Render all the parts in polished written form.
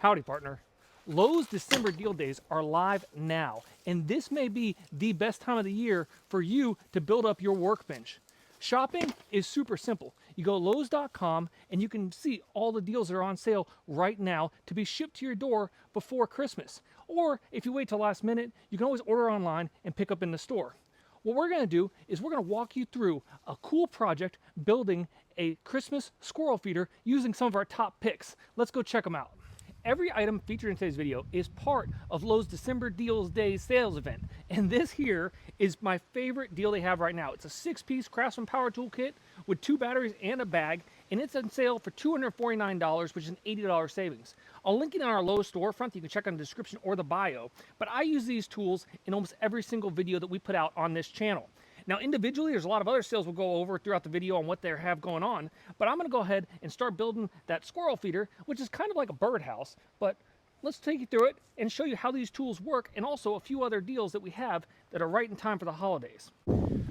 Howdy, partner. Lowe's December deal days are live now, and this may be the best time of the year for you to build up your workbench. Shopping is super simple. You go to Lowes.com and you can see all the deals that are on sale right now to be shipped to your door before Christmas. Or if you wait till last minute, you can always order online and pick up in the store. What we're going to do is we're going to walk you through a cool project building a Christmas squirrel feeder using some of our top picks. Let's go check them out. Every item featured in today's video is part of Lowe's December Deals Days sales event. And this here is my favorite deal they have right now. It's a 6-piece Craftsman power tool kit with 2 batteries and a bag, and it's on sale for $249, which is an $80 savings. I'll link it on our Lowe's storefront. You can check on the description or the bio. But I use these tools in almost every single video that we put out on this channel. Now, individually, there's a lot of other sales we'll go over throughout the video on what they have going on, but I'm going to go ahead and start building that squirrel feeder, which is kind of like a birdhouse, but let's take you through it and show you how these tools work and also a few other deals that we have that are right in time for the holidays.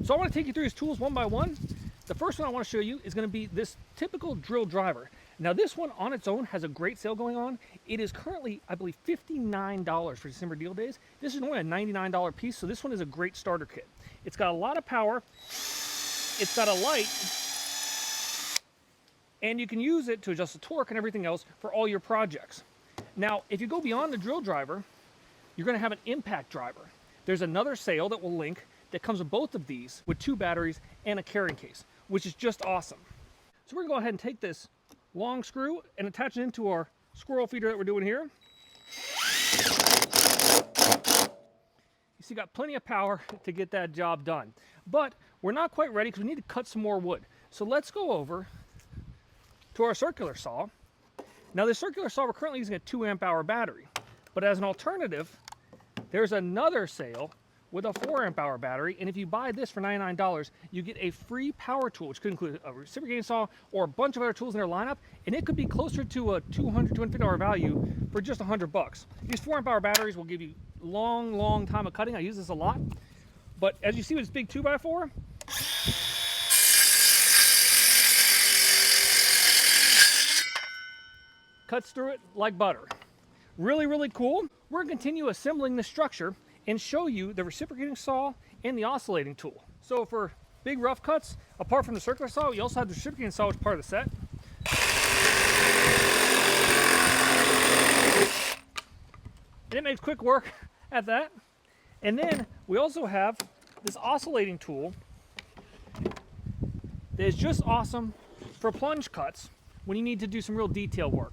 So I want to take you through these tools one by one. The first one I want to show you is going to be this typical drill driver. Now, this one on its own has a great sale going on. It is currently, I believe, $59 for December deal days. This is only a $99 piece, so this one is a great starter kit. It's got a lot of power, it's got a light, and you can use it to adjust the torque and everything else for all your projects. Now, if you go beyond the drill driver, you're going to have an impact driver. There's another sale that we'll link that comes with both of these with 2 batteries and a carrying case, which is just awesome. So we're going to go ahead and take this long screw and attach it into our squirrel feeder that we're doing here. You see, got plenty of power to get that job done. But we're not quite ready because we need to cut some more wood. So let's go over to our circular saw. Now, this circular saw, we're currently using a 2 amp hour battery. But as an alternative, there's another sale with a 4 amp hour battery, and if you buy this for $99, you get a free power tool, which could include a reciprocating saw or a bunch of other tools in their lineup, and it could be closer to a $200, $250 value for just $100. These 4 amp hour batteries will give you long time of cutting. I use this a lot, but as you see with this big 2x4, cuts through it like butter. Really cool. We're gonna continue assembling the structure and show you the reciprocating saw and the oscillating tool. So for big rough cuts, apart from the circular saw, you also have the reciprocating saw, which is part of the set. And it makes quick work at that. And then we also have this oscillating tool that is just awesome for plunge cuts when you need to do some real detail work.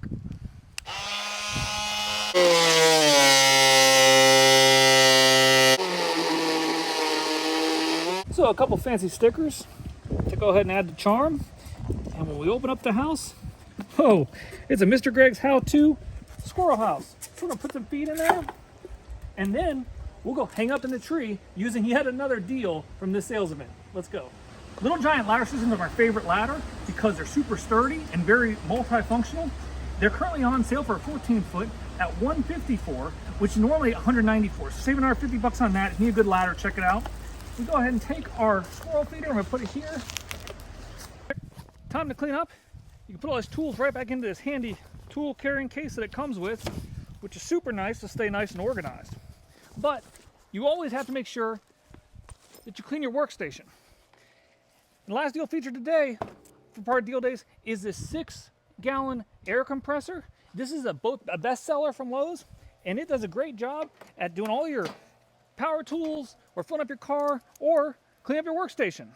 So a couple fancy stickers to go ahead and add the charm. And when we open up the house, oh, it's a Mr. Greg's how-to squirrel house. So we're gonna put some feet in there, and then we'll go hang up in the tree using yet another deal from this sales event. Let's go. Little Giant ladder systems are my favorite ladder because they're super sturdy and very multifunctional. They're currently on sale for a 14-foot at $154, which is normally $194. So saving our $50 on that. If you need a good ladder, check it out. We go ahead and take our squirrel feeder, I'm gonna put it here. Time to clean up. You can put all these tools right back into this handy tool carrying case that it comes with, which is super nice to stay nice and organized. But you always have to make sure that you clean your workstation. And the last deal featured today for part of deal days is this 6-gallon air compressor. This is a bestseller from Lowe's, and it does a great job at doing all your power tools or filling up your car or clean up your workstation.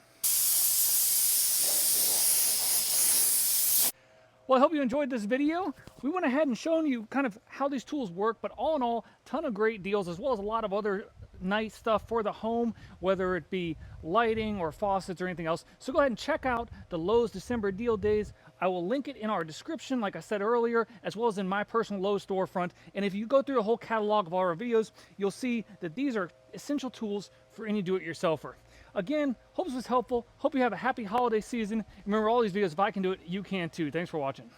Well, I hope you enjoyed this video. We went ahead and shown you kind of how these tools work, but all in all, a ton of great deals as well as a lot of other nice stuff for the home, whether it be lighting or faucets or anything else. So go ahead and check out the Lowe's December deal days. I will link it in our description, like I said earlier, as well as in my personal Lowe's storefront. And if you go through the whole catalog of all our videos, you'll see that these are essential tools for any do-it-yourselfer. Again, hope this was helpful. Hope you have a happy holiday season. Remember, all these videos, if I can do it, you can too. Thanks for watching.